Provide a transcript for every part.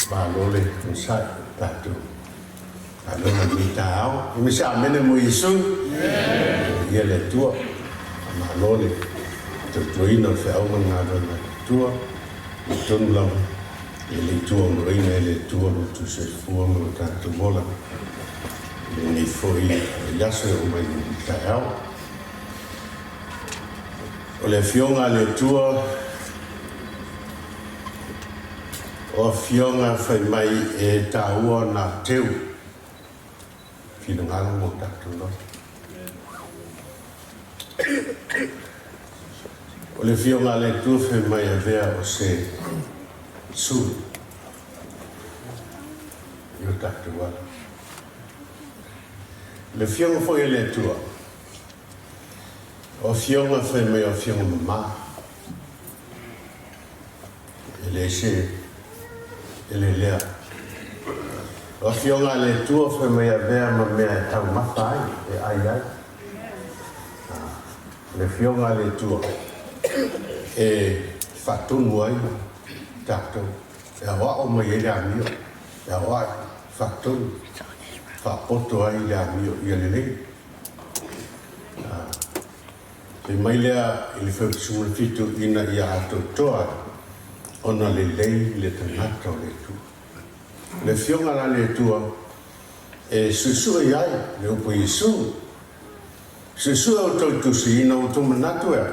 Malole Musai Tatu. Alona Mitao, Misa Mene Moisu, Yele Tua, Malole, Tuino Felman Tua, Tunlam, Ele Tua, Ele Tua, to say form of Tatumola, and if for Yasu, Mitao. Ole Fionga Le Tua. O fionga fai mai e taua na teu. Fino ngala mo tatu no. O le fionga le tu fai mai Avea o se su. Io tatu wala. Le fionga foi le tua. O fionga fai mai o fionga mama. Ele se ele lea. O fionga le tua foi mai Avea ma mea tau mawhai e ai. Le fionga le tua e fatu ai tatou. E awa o mai ele amio. E awa fatu whapoto ai le amio i ale nei. E mai lea ili whautisuma fitu ina i a toa. Ona le lei le tangata o le tu. Le fionga la le tua e susu e ai le upo Iesu. Susu o tau tusi ina o tuma natu e.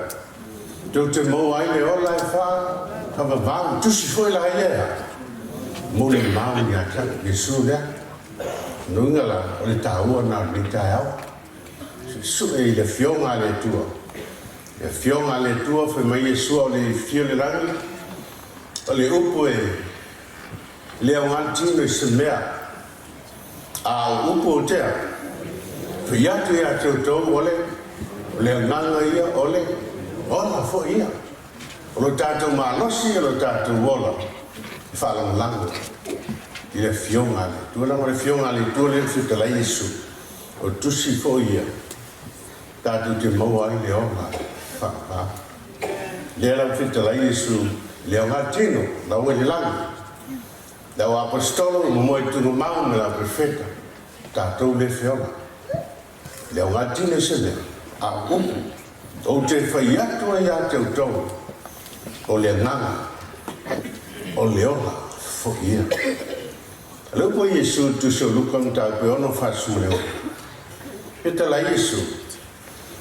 Tau te mau ai le ola e wha hawa vang tusi foi la ai lea. Mo le mau ni ata Iesu lea. Nunga la o le taua na le tai au. Susu e le fionga le tua. Le fionga le tua fe mai Iesu o le fio le rangi. O le upo e leo ngantino i se mea a upo o tea fi atu ia totō ole leo nganga ia ole ola fo ia o lo tātou malosi o lo tātou ola i whalangalango i le fionga le tuana mo le fionga le tua le whitala Iesu o tusi fo ia tātou te maua ai le ola whaka le la whitala Iesu leo ngatino, la ue le langi. La o apostolo, mo e tunu mau me la profeta. Tatou le feola. Leo ngatino se lea. A upu. O te whai atu ai a teu tau. O le nganga. O le ola. Fo ia. Leo po Iesu tu se lukam ta pe ono fasu leo. E ta la Iesu.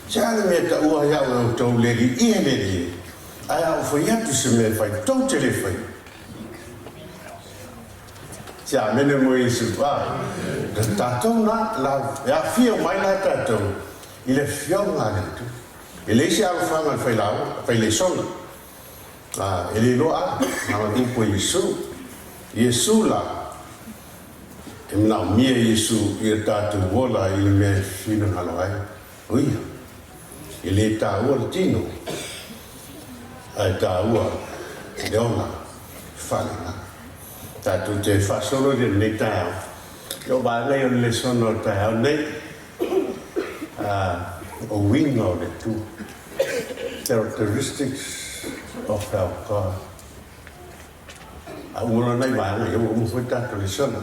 Siane me ta ua iau au tau leri. Ie leri. Ai au foi atu se me fai tau te le fai. Sia mene mo Iesu pa. Tatou na la ya fio mai na tatou. I le fionga le tu. E le isi alfanga fai lau, fai Lesona. E le loa na upo Iesu. Iesu la. E mna mia Iesu i tatou wola i le mea fina halo ai. Uia. E le tāua le tino. Ai tāua leona whalena. Tātou te whasoro de nei tāu. Yo wānei o Lesona o tāu nei. O winga o le tū. Characteristics of our God. A umona nei wānei o umwhai tātou Lesona.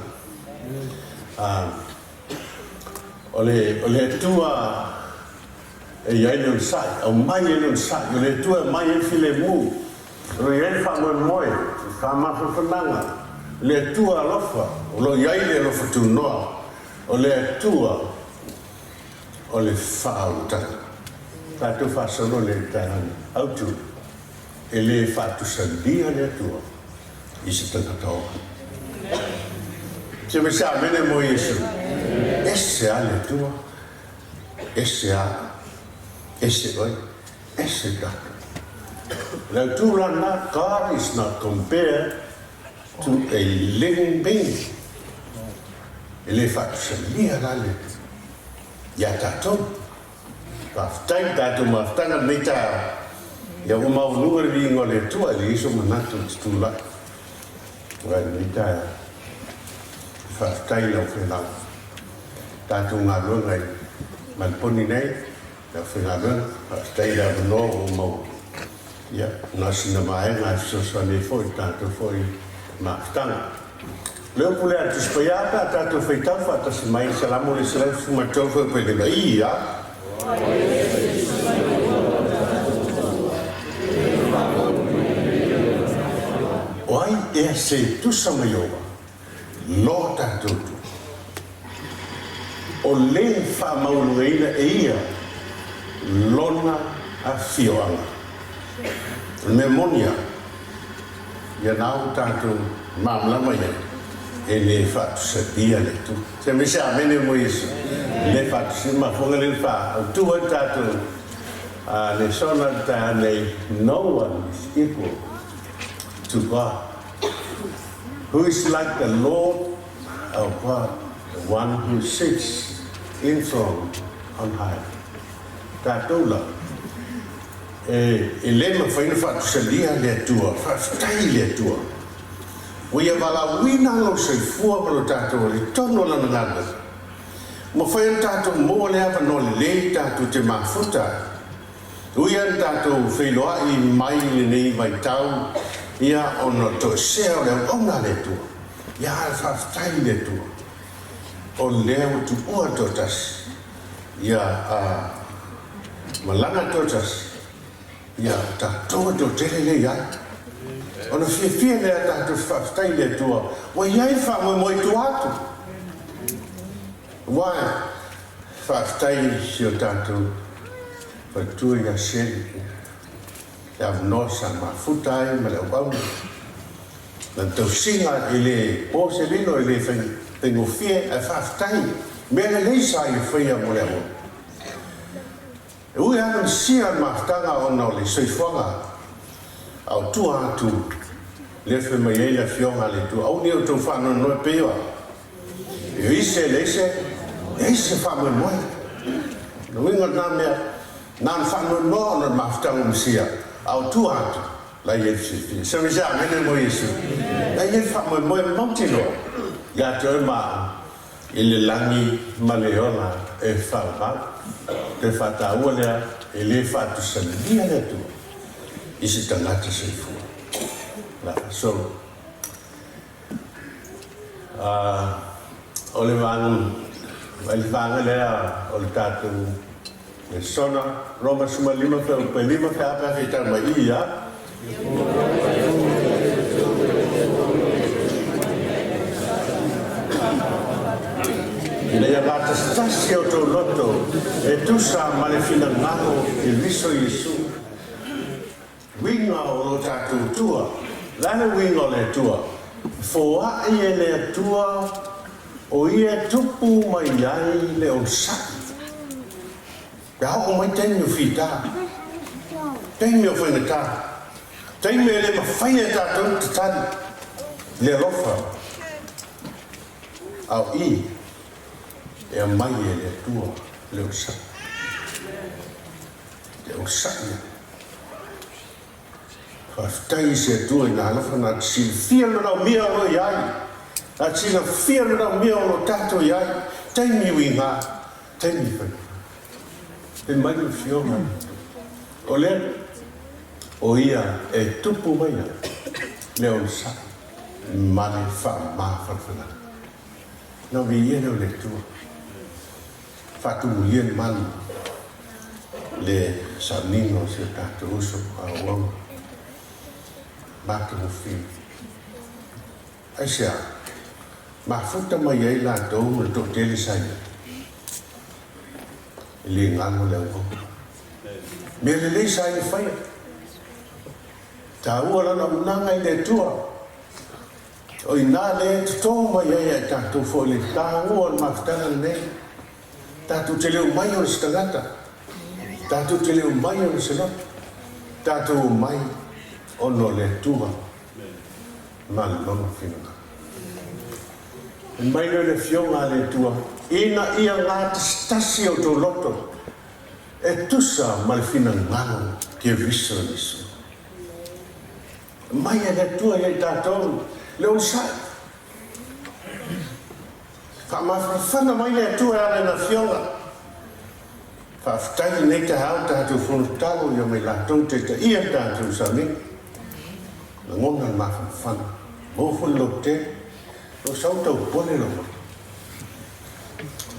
O le tua e iai nun sai, au mai e nun sai, o le tua mai e file mu, o iai whamoe moe, whamafa whananga, le tua alofa, o lo iai le alofa tu noa, o le tua, o le whautanga. Tātou whasono le tāhani, Autū, e le Faatusalia le tua, i se Tagata. Se me sa mene mo Iesu, ese a le tua, ese a, ese oi, ese tatu. The Tūrana, God is not compared to a living being. Ele Faatusalia la le. Ya tatou. Whaftai tātou mawhtanga nei tā. Ia o maununga ringo le tua le iso manatu tūla. Wai nei tā. Whaftai lau whenau. Tātou ngā luangai. Malponi nei. Lau whenau. Whaftai lau wano o mau. Ia, nā sina mai ngā fisoswane foi tātou foi mawhtanga. Leo pule atu spayata tatou feitau faatasi mai salamo le sala fumatou foi pele mai ia. Oi e se tusa mai Ieova. Lo tatou. O le faamaualuga e ia lona afioaga. Memonia ia nau tatou mamlama ia e le faatusalia le tu. Se me sa mene mo Iesu. Le faatusalia mafonga le Autū tatou Lesona ta nei no one is equal to God. Who is like the Lord our God, the one who sits enthroned on high. Tatou la. E le mawhaina faatusalia le atua, whaftai le atua. Wia wala wina lo soifua malo tatou le tono lana ngana. Mawhaina tatou mo le apa no le tatou te mafuta. Wia tatou whailoa I mai le nei vai tau. Ia ono to sea le ona le atua. Ia whaftai le atua. O leo tu ua totas. Ia malanga totas. Ia tatou to tele le ia. Ona fia le tatou whaftai le atua. Wa iai whamoi tu atu. Wa whaftai si o tatou fatua ia seli. Ia vnosa ma futai ma le wau. Nan tau singa ele o se lino ele tengo fie a whaftai. Mea le sa I whaia mo le amo. Ui anu sia maftanga ona le soifuanga. Autū atu. Le fe mai e le afioaga le tu. Au ni o tau whanau noe pewa. E ise le ise. E ise whanau noe. No winga nā mea. Nā whanau noe ona maftanga msia. Autū atu. La i e fifi. Se mi sa mene mo Iesu. La i e whanau noe mauti noa. Ia te oi maa. I le langi ma le ona e whanau. Te whataua lea e le faatusalia le tu. I se tangata seifua. So, o le vanga lea o le tatou Lesona, Roma suma lima fe upe lima fe apa fe tama ia. Ia gata stasi o tō loto e tusa ma le fina ngano I viso Iesu. Winga o lo tatou tua. Lana winga o le tua. Foa I e le tua o ia tupu mai ai le o saki. Pea hoko mai teimi o whita. Teimi o whainata. Teimi e le mawhaia tatou te tari. Le rofa. Au I. E a mai e le tua le o saki. Le o saki. Whaftai se tua I nā lafa nā tsi fia lona mia o iai. Nā tsi na fia lona mia o tato iai. Teimi winga. Teimi whainata. E mai o fionga. O le o ia e tupu mai le o saki. Ma le whamawhawhana. Nā vi ia leo le tua. Fatu lien manu. Le sanino se tato uso a wau. Maka mo fio. Aisea. Ma futa mai ai la tau mo le tōtele saia. Le ngano le wau. Me le saia whaia. Ta ua lana unanga I le tua. O I nā le tō mai ai e tatou fo le tā ua le mafutanga nei. Tatou te leo mai o le Tagata. Tatou te leo mai o le Salamo. Tatou mai ono le tua. Ma le lona whinanga. Mai le fionga le tua. Ina ia ngā stasi o tō loto. E tusa ma le whinangano ke viso niso. Mai e le tua e tatou. Leo sai. Whamawhana mai le tua ale na fionga. Whaftai nei te hao tātou whonutalo ia mai lātou te ia tātou sa ni. Na ngona mawhana. Mōwhano te. o sau tau pole lo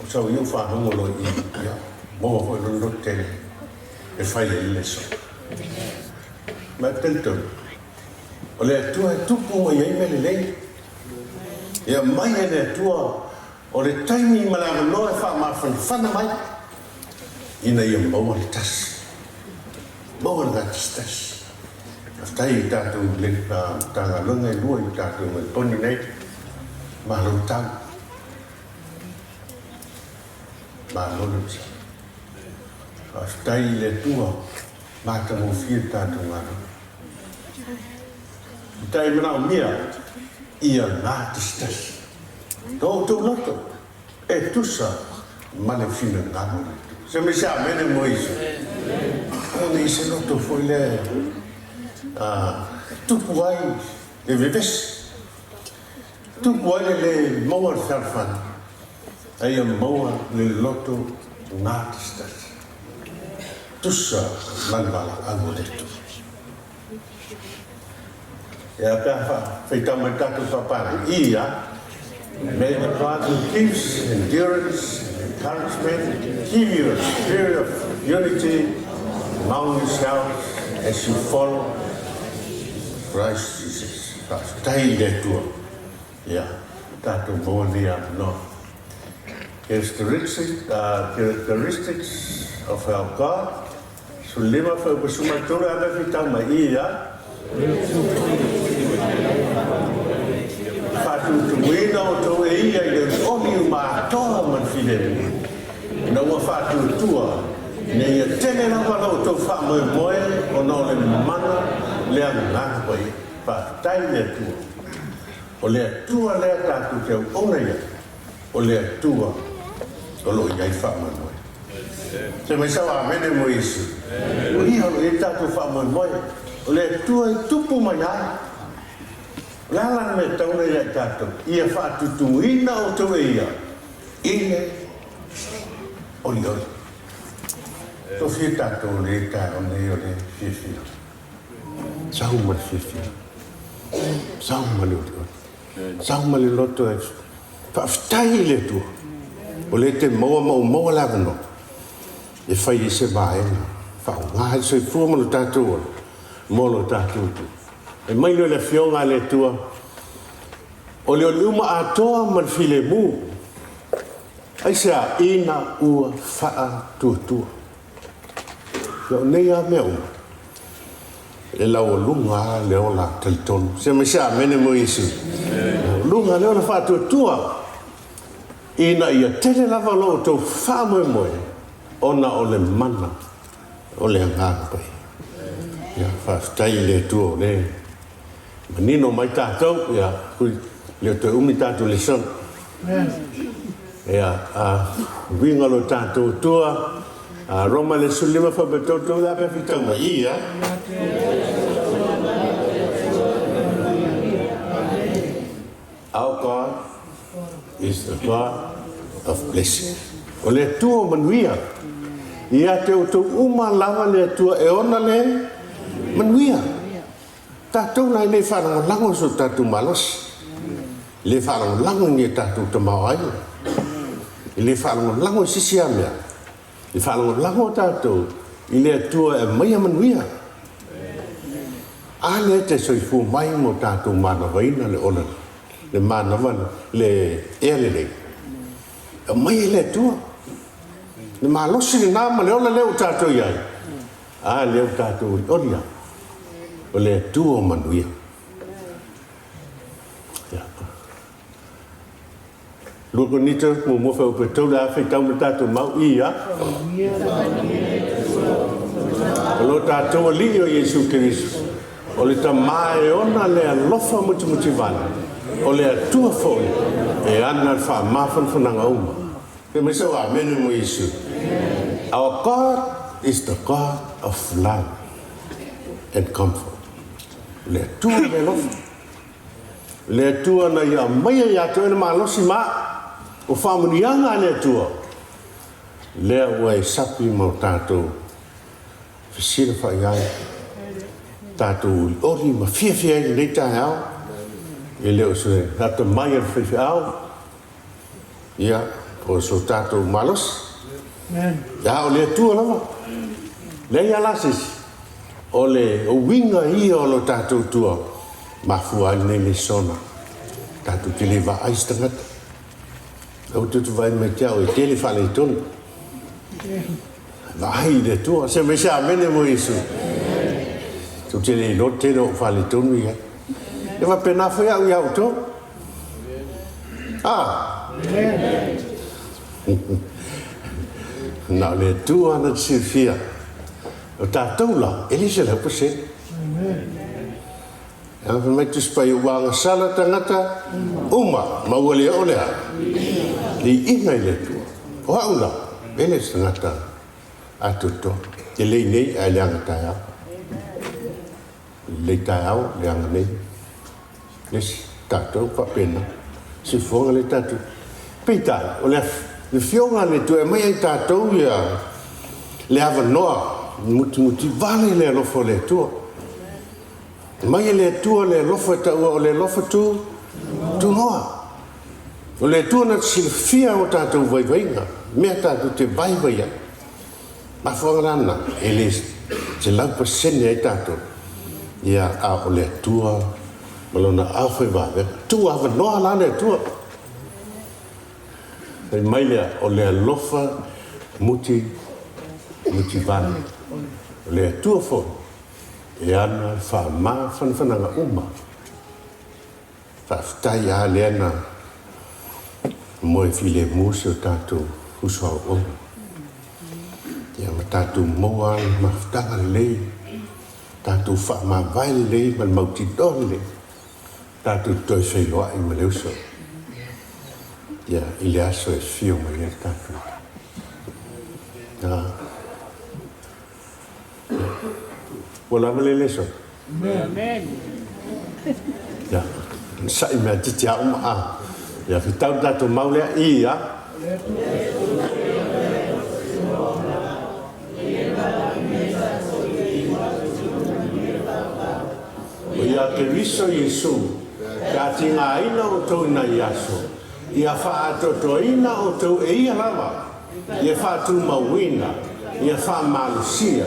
o sau iu whanongo lo I ia mo ho lo tele e whai e leso ma telton o le atua e tupu o iei mele lei ia mai e le atua o le taimi malanga no e wha mai ina ia maua le tasi maua le tasi aftai I tātou le tāngalunga I lua I tātou mai poni nei mahalo tau mahalo tau aftai le tua mātango fia tātou ngaro tai mana o mia ia ngā tasi tō tō loto e tusa male fina ngaro se me sa mene mo iso o se loto foi le tupu ai le veves tupu ai le maua sarfan ai maua le loto ngā tasi tusa manwala angoletu ya ka feita mai tatu papara ia may the God who gives endurance and encouragement give you a spirit of unity among yourselves as you follow Christ Jesus. Tai le tua. Yeah, tatu monia no. Characteristics of our God. Sulima fa kusumatura aba fitama ia. Fatu tuina o to ia I oni ma to man file. Na wa fatu tua. Ne ia tene na wa to fa mo moe o no le mana le ana ko I fa tai le tua. O le tua le tatu te ona ia. O le tua o lo ia fa mo moe. Se mai sawa mene mo isu. O ia o le tatu fa mo moe. O le tua tupu mai ai. Lala me tauna ia tatu. Ia fa tutuina o to ia. Ile o ia. To fie tatu le ta o ne o le fie. Sau ma fie. Sau ma le o. Sau ma le loto e. Fa ftai le tu. O le te moa la no. E fai se bae. Fa nga se fu mo tatu. Molo tatu. E mai le fionga le tua. O le luma atoa man file mu. Ai sa ina ua faa tu. Yo nei a meu. E la o lunga le o la telton. Se me sa mene mo isi. Lunga le o la faa tu. Ina ia tele lava lo to faa mo. Ona o le mana. O le ngā pai. Ya fa stai le tu le. Manino mai tatou ya le to umi tatou le son. Ya winga lo tatou tua Roma le sulima fa betoto la pe fitanga ia. Our God is the God of blessing. O le tua manuia. Ia te o uma lava le tua e ona le manuia. Tatou nai le whanau lango so tatou malos. Le whanau lango ni tatou tamau ai. Le whanau lango sisi amea. Le whanau lango tatou. I le atua e maia manuia. A le te soifu mai mo tatou manawaina le ona. Le manawana le elele. E maia le atua. Le malosi le nama le ola leo tatou iai. A leo tatou I olia. O le tuo manuia. Ya. Luko nito mo fa pe to la fe tau tatou mau ia. Lo tatou li o Yesu Kristo. O le tamae ona le alofa muti vana. O le tua foi. E ana fa mafan funanga uma. Ke me so amen mo Yesu. Our God is the God of love and comfort. Le tua le lofa. Le tua na ia maia ia to ena malosi ma. O whamunianga le tua. Le ua sapi mo tātou. Fisira whai ai. Tātou ori ma fia i nei tai au. e leo se hata mai al whiwhiau ia o so tatou malos ia o le atua lava le ia lasis o le o winga ia o lo tatou tua mafua ai nei Lesona tatou te le vaai se tagata au tutu vai mai te au e tele whale tonu vaai le atua se me sa mene mo Yesu tu te le lo te no whale tonu ia e va pena foi au iau to na le tua na sifia o tatou la elise la pose ang mai tu spai wanga sala tangata uma mawale olea li inga le tua o aula bene tangata atuto te le nei a le anga taia le taia le anga nei les tatou pa pena si fonga le tatou pita o le fionga le tu e mai ai tatou ia le ava noa muti vale le lofo le tua mai le tua le lofo o le lofo tu noa o le tua na silfia o tatou vaivainga mea tatou te vaivaia ma fonga lana ele se lau sene ai tatou ia a o le tua malona afe vave tu ava noa la le tua e mai lea o le lofa muti vale o le tua fo e ana wha whananga uma whaftai a le ana moe file musi o tatou huso au oma ia ma tatou moa ma whtanga lei tatou wha ma vai lei ma mauti don lei tatou toi whailoa i ma leuso ia i le aso e fio ma le tatou wala mele leso amen ya sai me titi a uma ya fitau tatou maule ia ia te viso Yesu ka tinga ina o tau na yaso ia whaatotoina o tau e ia lava ia whaatu mawina ia whaamalusia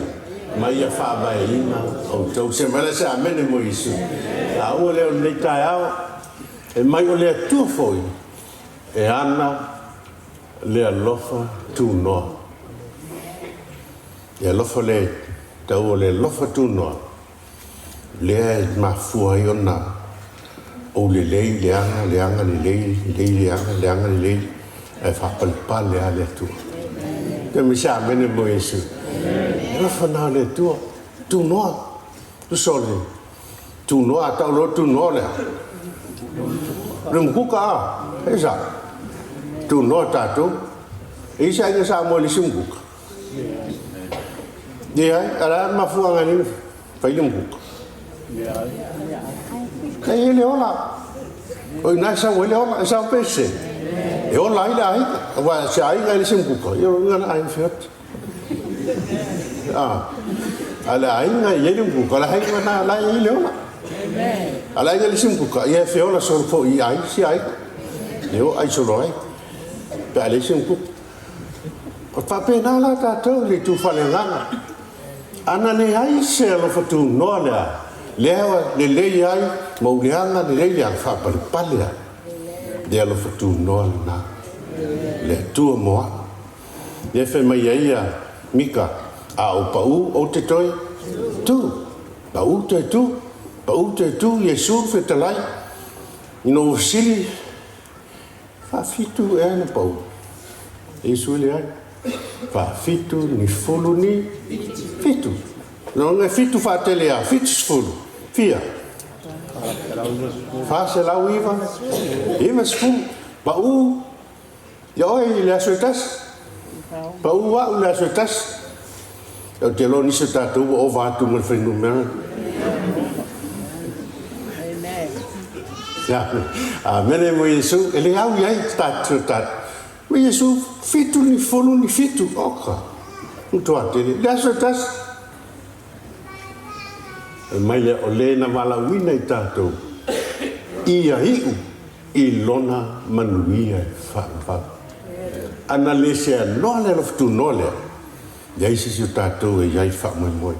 ma ia whaabaina o tau se mele se amene mo Yesu a ua leo nei tai au e mai o lea tua foi e ana lea lofa tu noa ia lofa le tau o le lofa tu noa lea mafua i ona o le lei leanga le lei leanga le lei e whapalpale a le tua te mi sa mene mo Yesu lofa na le tua tu noa tu sole tu noa tau lo tu noa lea rumkuka a e sa tu noa tatou e isa inga sa mo le simkuka di ai ara mafua ngani pai lumkuka kai ele ola oi na sa wele ola sa pese e ola ila ai wa sa ai ga sim kuko yo ngana ai fiat ala ai nga yele kuko ala ai na ala ile ola ala ga sim kuko ye fe ola so fo i ai si ai yo ai so roi pa le sim kuko pa pena la tatou le tu fale ngana ana ne ai se lo fatu no la lewa le lei ai mauleanga le lei al fa palpalea de alo fatu no na le tu moa le fe mai ia mika a o pau o te toi tu pau te tu Yesu fetalai no sili fa fitu e na pau Yesu le ai fa fitu ni foluni fitu non è fitu fa telea fitu sfulu fia fa se la uiva ima sfulu ba u ya oi le asotas ba u wa le asotas o te lo ni se tatu o va tu mo fenu me ya amen mo Yesu ele au ia tatu mo Yesu fitu ni folu ni fitu oka tu atele le asotas mai le o le na wala wina i tatou ia iu I lona manuia whaamwha. Ana le se anoa le loftu noa lea. Iai si si o tātou iai whaamoi moi.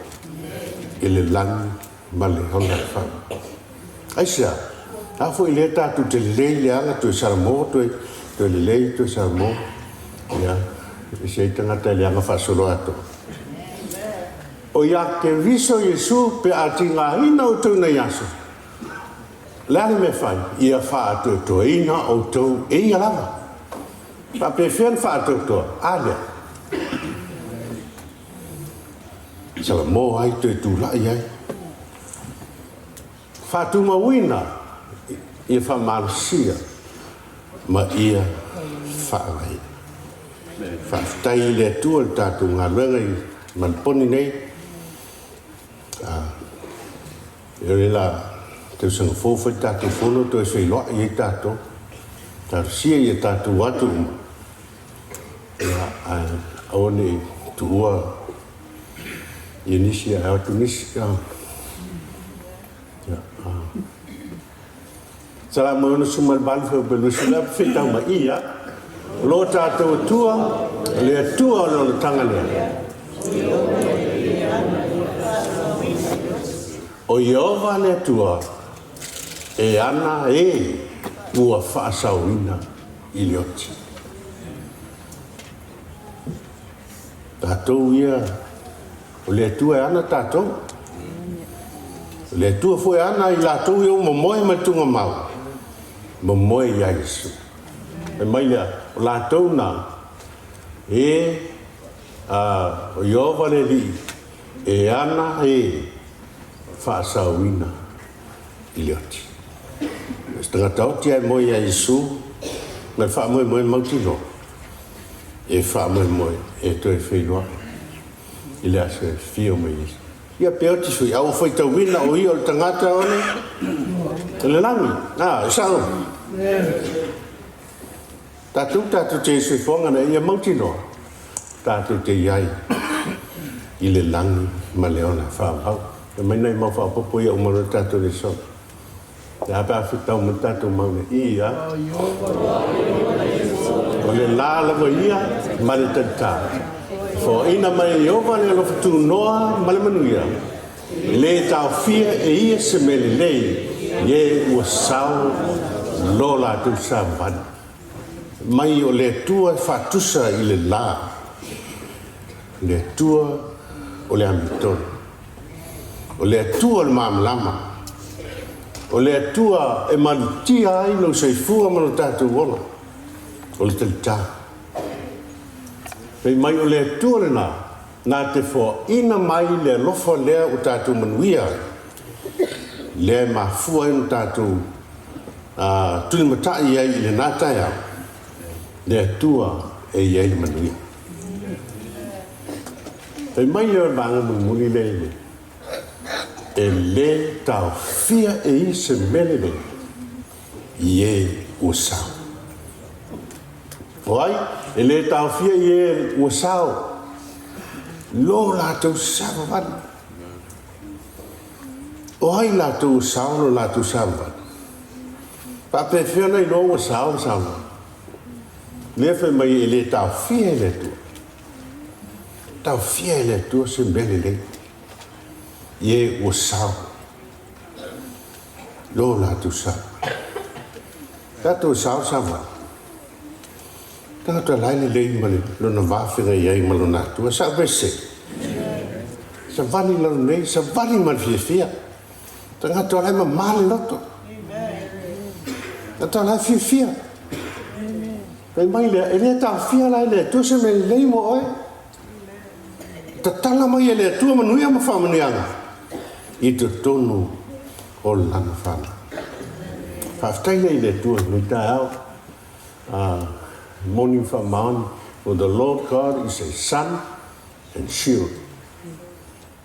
Le langi ma le honga wha. Aisa, hafo le tātou te lei le anga to Salamo, to le lei to Salamo. Ia, se tangata le anga whasolo ato. O ia ke riso Yesu pe ati ngā hina o tau na yaso. Lani me fai, ia faatū ina Autū e ia lava. Pa pe whian faatū, alea. Salamo ai te tūlai ai. Fatu mawina, ia whamarasia, ma ia whaangai. Whaftai le tua tātou ngā luengai man poni nei. Ere la te usanga fōwhai tātou whono to e whai loa i tātou. Tārusia i tātou atu. Aone tuua i nisi a atu nisi. Salamo ono sumal balfo belusila fitau ma ia. Lo tātou tua, le tua ono tanga lea. O Ieova le tua, e ana e ua whaasauina I le oti. Tātou ia, o le tua e ana tātou. O le tua foi ana I lātou iau momoe matunga mau. Momoe ia Yesu. E mai lea, o lātou nā, o Ieova le li, e ana e whaasauina I le oti. Tagata oti ai moe ia Yesu, mai whaamoe moe mautino. E whaamoe moe, e toi whenua. I le ase whio me Yesu. Ia pe oti sui, au whai tau wina o ia o tangata one. Le langi, sao. Tātou te sui whongana ia mautino. Tātou te iai. I le langi ma leona whaamau. E mai nei mau whaapopo ia umaro tātou le so. Te hapa awhitau ma tātou maune ia. O le lālawa ia, ma le tata. Fo ina mai Ieova le loftu noa ma le manuia. Le tau fia e ia se me le lei. Ie ua sau lo la tusa van. Mai o le tua fatusa I le la. Le tua o le amitone. O le tua le mamlama. O le tua e malutia ai no seifua mano tātou ona. O le talita. Pei mai o le tua le nā te fo ina mai le lofa lea o tātou manuia. Le mafua ino tātou tuni matai ai le nātai au. Le tua e iai manuia. Pei mai le banga mumuni le. E le tau fia e I se mele le. Ie usau. Oai, e le tau fia ie usau. Lo la tau sabavan. Oai la tau usau lo la tau sabavan. Pa pe fia nei lo usau sabavan. Le fe mai e le tau fia e le tua. Tau fia e le tua se mele le. Ie usau. Lo la tu sa. Tatou usau sawa. Tagata lai le lei male lona wawhira iai malona tua sa vese. Sa vani lalo nei, sa vani man fia. Tagata lai ma male loto. Tagata lai fia. Pei mai lea, e lea tau fia lai lea tu se me lei mo oi. Tatala mai e lea tua manuia ma whamanuianga. I te tonu o lana whana. Whaftai nei le tua, nui tā au. Morning from Mount, for the Lord God is a sun and shield.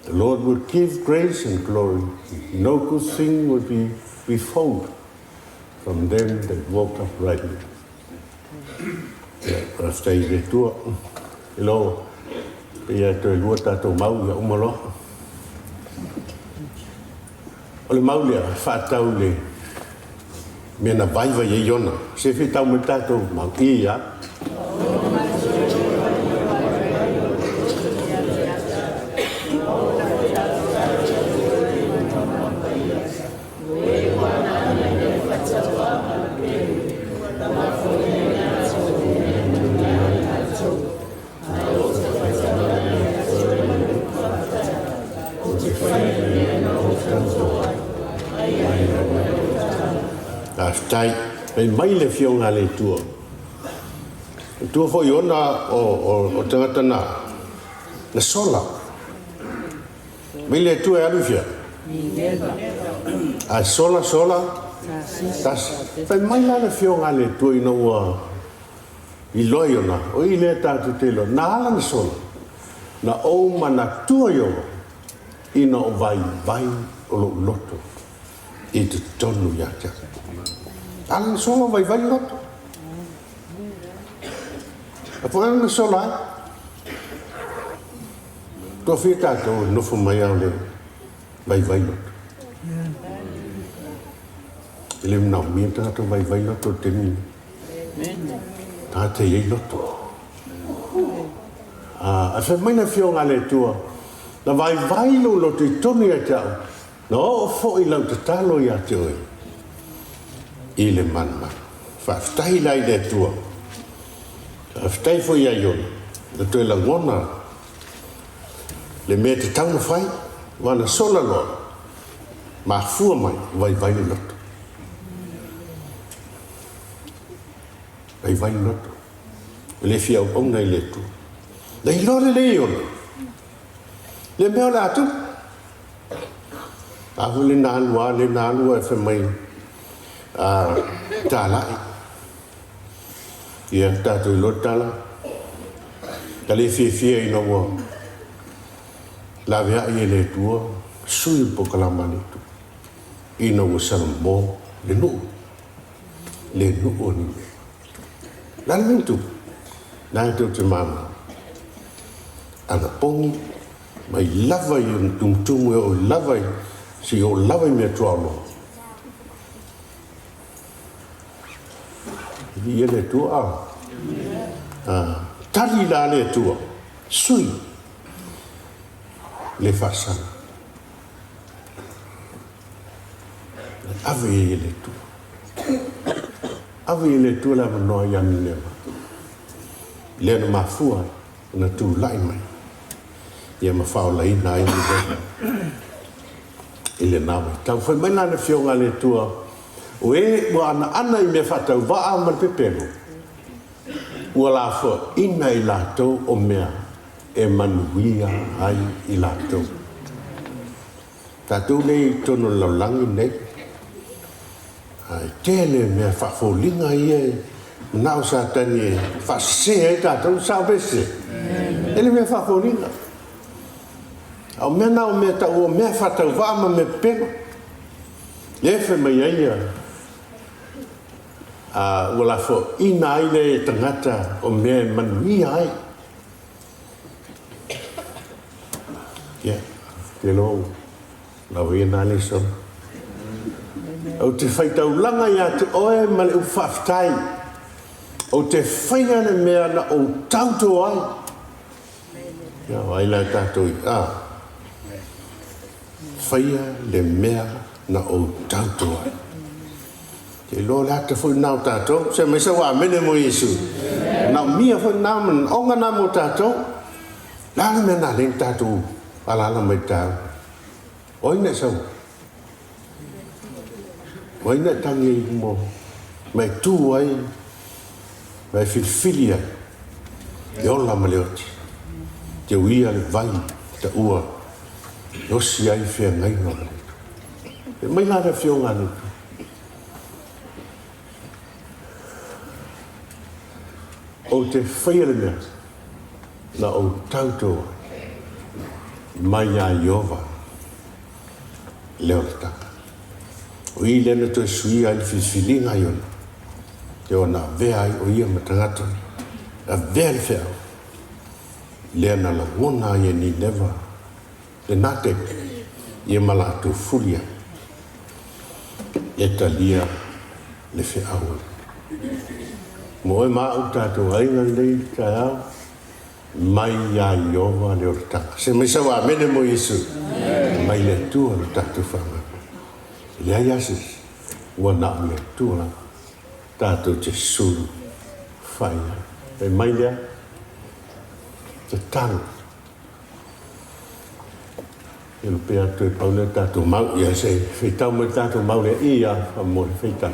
The Lord will give grace and glory. No good thing will be withheld from them that walk uprightly. Whaftai le tua, ilo, pia toi lua tātou mau ia umalo. O le maulia whātau le mena vai vai e ona se fitau me tatou ma ia tai mai mai le fionga le tua foi ona o Tagata na sola mai le tua alufia a sola tas fai mai la le fionga le tua ina ua i loiona o i le tatu telo na ala na sola na o mana tua yo ina o vai o lo loto i te tonu ya tia Alan solo vai loto. Apo ana sola. To fita to no fu mai ale vai loto. Ele não me tá to vai loto tem. Tá te ye loto. A fa mai na fionga le tua. Na vai lo loto I tonu ya tau. No fo I lau te talo ya tau. I le manma. Whaftahi lai le tua. Whaftahi fo ia iona. Le toi la ngona. Le mea te tauna whai. Wana sola loa. Ma fua mai. Vai loto. Vai loto. Le fia au onga I le tua. Dei lore le iona. Le mea la atu. Ahu le nalua e whamai. Talai ia tatou I lo tala tale fia ina ua la Avea I le tua sui po kalamani tu ina ua Salamo le nuu ni la mintu na tu te mama ana pongi mai lava I tumtumu o lava si o lava me tualo ia le tua tali la le tua sui le fasana Avea le tua la manoa iani lema le na mafua na tu lai mai ia mawhaolai na ini le nawe tau whai mai na fionga le tua o ua ana I me whatau waa ma pepero ua la fo ina I latou o mea e manuia ai I latou tatou nei tono laulangi nei ai tele mea whafolinga ia nao sa tani e whasea tatou sa vese ele mea whafolinga au mea nao mea tau o mea whatau waa ma me pepero le fe mai ia wala fo ina ai le tangata o mea manuia ai te lo la wena le so o te whaitau langa ia te oe ma le uwhaftai o te whaia le mea na o tauto ai ia ai la tātou whaia le mea na o tauto ai te lo la te foi nau tato se me sa wa mene mo Yesu na mia foi na man onga na mo tato la me na le tato ala la me ta oi ne so oi ne tangi mo mai tu ai mai filia yo la maleoti te uia le vai te ua yo si ai fia ngai no mai la de fionga no o te whaia na o tautoa mai a Ieova leo le taka. O I lena to sui ai whiwhilinga I ona. Te ona Avea ai o ia ma Tagata. Avea le whea. Lea na la ngona ia ni never. Le nate ia malatu fulia. E talia le whiaua. Mo e mau tātou ainga nei tai au, mai a Ieova le o le taka. Se mai sawa mene mo Yesu, mai le tua le tātou whanga. Le ai asis, ua nao le tua tātou te suru whaia. E mai lea, te tanga. E lo pea tu e paule tātou mau ia se, whitau me tātou mau le ia a mo le whitau.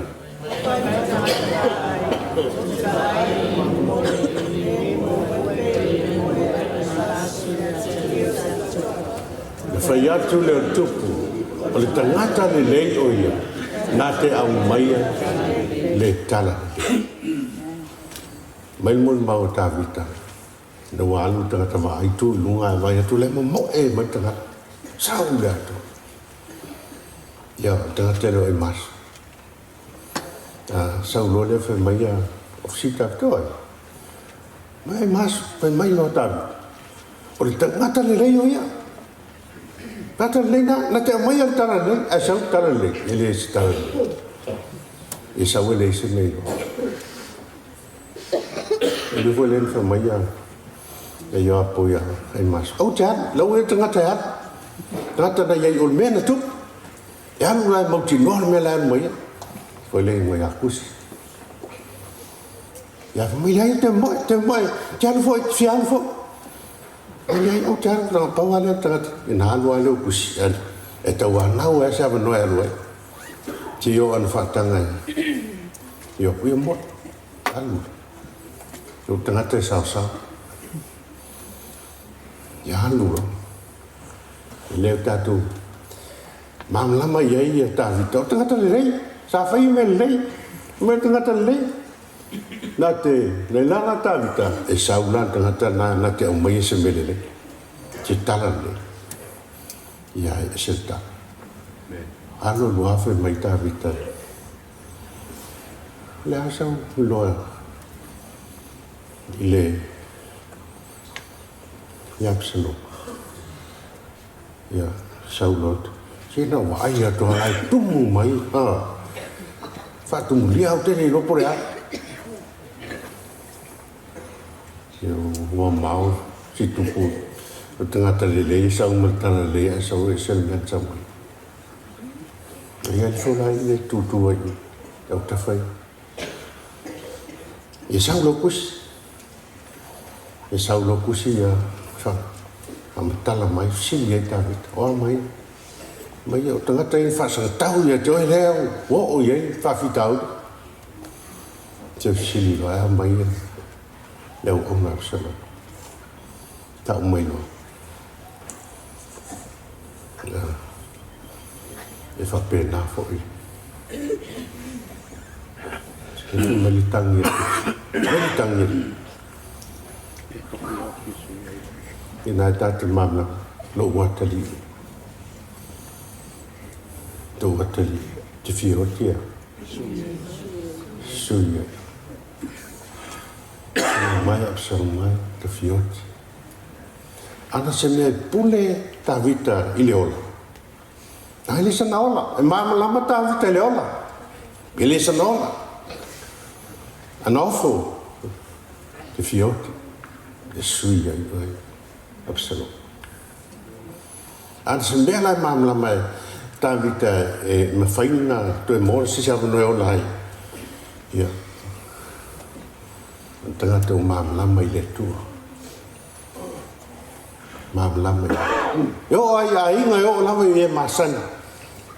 Le whai atu leo tupu, o le tangata le lei o ia, nā te au maia le tala. Mai mon mau tā vita, na walu tagata wa aitu lunga vai atu le mo e mai tagata, sau le atu. Ia, tagata leo e mas. Sau lo le whai maia ofisita toi. Mai mas, mai no tavi. O le tangata le lei o ia. Tata le na te mai al tara le, a sau tara le, ele se tara le. E sau ele se nei. Ele foi le fa mai a e yo apoia ai mas. O jan, lo e tanga ta. Tata na ye ol mena tu. Ya no la mo ti no me la mai. Foi le mai a kusi. Ya mai ya te mai, jan foi fian foi. Ai o jan na pa le tata. Ina halu ale kusi e tau anau e sa no e roi. Ti yo an fatanga. Yo pui mo. Alu. Yo tanga te sa. Ya halu. Le tatu. Mam lama ye ta vito tanga te le. Sa fai me le. Me tanga te le. Na te le lana ta vita e sa una tanga te na te o mai se mele le. Ti tala le. Ya e SISDAC. Alo lo hafe mai ta vita. Le asa lo le yapselo. Ya saulot. Sina wa ai to ai tumu mai ha. Fatu mulia o te lo por ya. Yo wa mau si tupu. O tangata le sa umatana le sa o sel na tsama. Ia Fesolai le tutu ai. Au ta fai. E sa lokus. E sa lokus ia sa. Amatala mai si ia ta vit. O mai. Mai o tangata i fa sa tau ia joe leo. O ia fa fitau. Te sili vai mai. Leo o na sala. Ta mai no. E fa pena foi. E malitangi. Ina tata mamna lo watali. Do watali te fiotia. Suya. Mai absarmai te fioti. Ana se me pule ta vita ileola. Ai le sana ola, e mama lama ta vita ileola. Ele sana ola. Anofo te fioti. E suia i ai. Absolut. Ana se me la mama lama ta vita e me faina to e mo si sa no ola ai. Ia. Tagata o mama lama i le tua. Mama lama. Yo ai inga yo lama i e masana.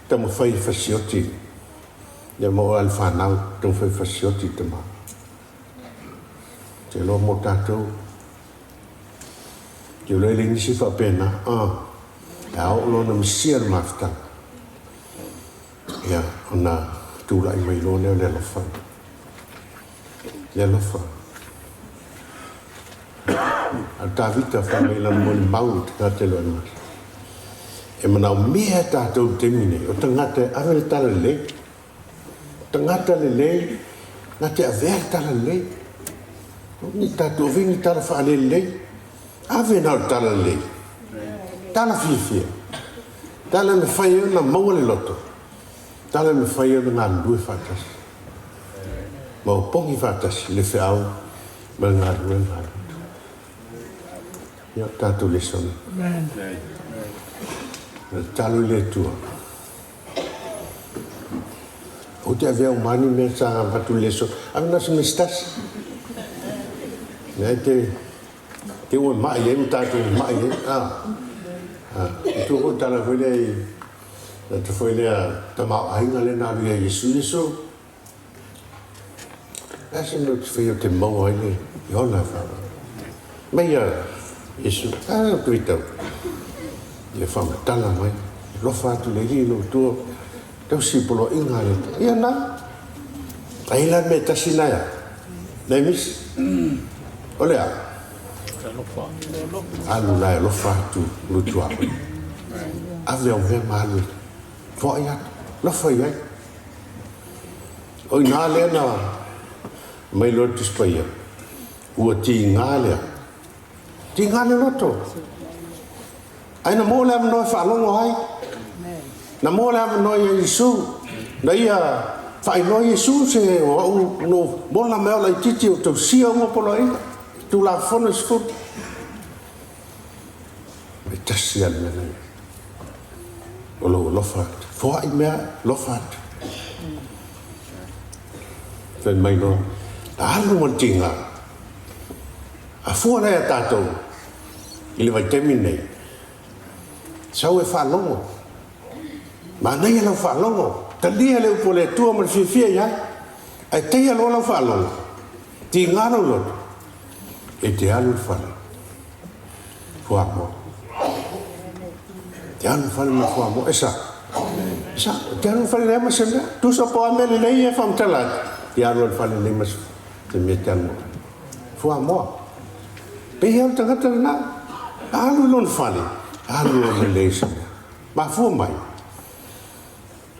Te mo fai fasioti. Ia mo al fanau te mo fai fasioti te ma. Te lo mo tatou. Te lo ele nisi fa pena. E au lona misia na mafta. Ia ona tula i mai lona le lofa. Le lofa. A ta vita fa mai la mo mau te te lo ana. E manau mea tātou te mine, o tangata awe tala le. Tangata le, na te Avea tala le. Ni tātou vini tala whaale le. Awe nau tala le. Tala fia. Tala me whaia na maua le loto. Tala me whaia na ngā ndue whatas. mau pongi fatasi le feau ma ngaru ia tatou Lesona talo le tua o te Avea umani me sa fatu Lesona ana se mistas ne te o mai e tatou mai tu o tala vele te foi le tama ainga le na via Yesu asa no te foi te mau ai yona fa meia Yesu tuitau ia fama tala mai lo fatu le lo tu tau sipolo inga le ia na ai la me tasina ya le mis olea alu la lo fatu lo tua Avea me malu fo ia lo foi ai oi na le na mai lo tu spaia ua ti ngale loto ai na mo la no fa longo ai na mo la no Yesu na ia fa no Yesu se o no mo la me la titi o to sia mo polo ai tu la fono sfu me tasia le o lo fa fo ai me lo fa fen mai no alu mo tinga a fu na tatou ile vai terminei sau e fa longo ma nei la fa longo talia le po le tua mo fifia ya ai te lo la fa longo ti ngaro lo e te alu fa fu amo te alu fa mo fu amo esa te alu fa le ma senda tu so po ame le nei e fa mtalat te alu fa le ma te metan fu amo pe ia tagata na alu lon fale alu relation ma fu mai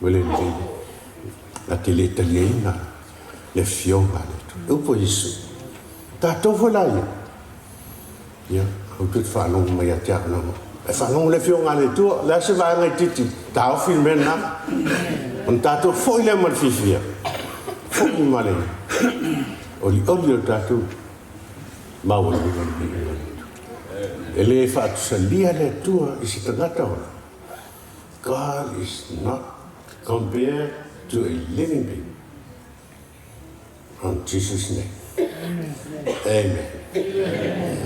wele le la tele italiana le fioga le o po Yesu tatou volai ia o tu fa long mai atia no e fa long le fioga le tu la se va ngai titi ta filme na on tatou foi le mal fifia foi male oli tatou ma o ele Faatusalia le tua i se tagata God is not compared to a living being. In Jesus' name. Amen.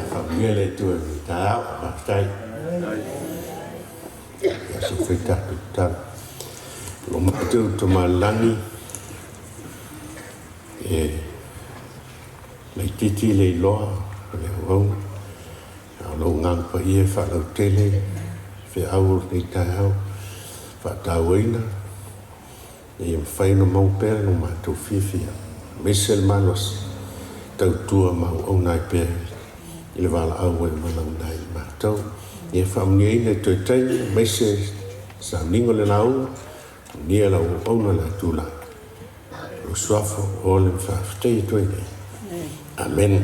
Familia le tua mi tau pastai. Ya se foi tatu lo matu to malani le titi le loa le wong lo ngang pa ia fa lo tele fe au ni tau fa tauina e fai no mau per no matu fifia mesel malos totō mau onai pe ile vala au e malang dai matau e famni ne to tai mesel sa ningo le nau ni la ona la tula lo swafo ole fa stay to amen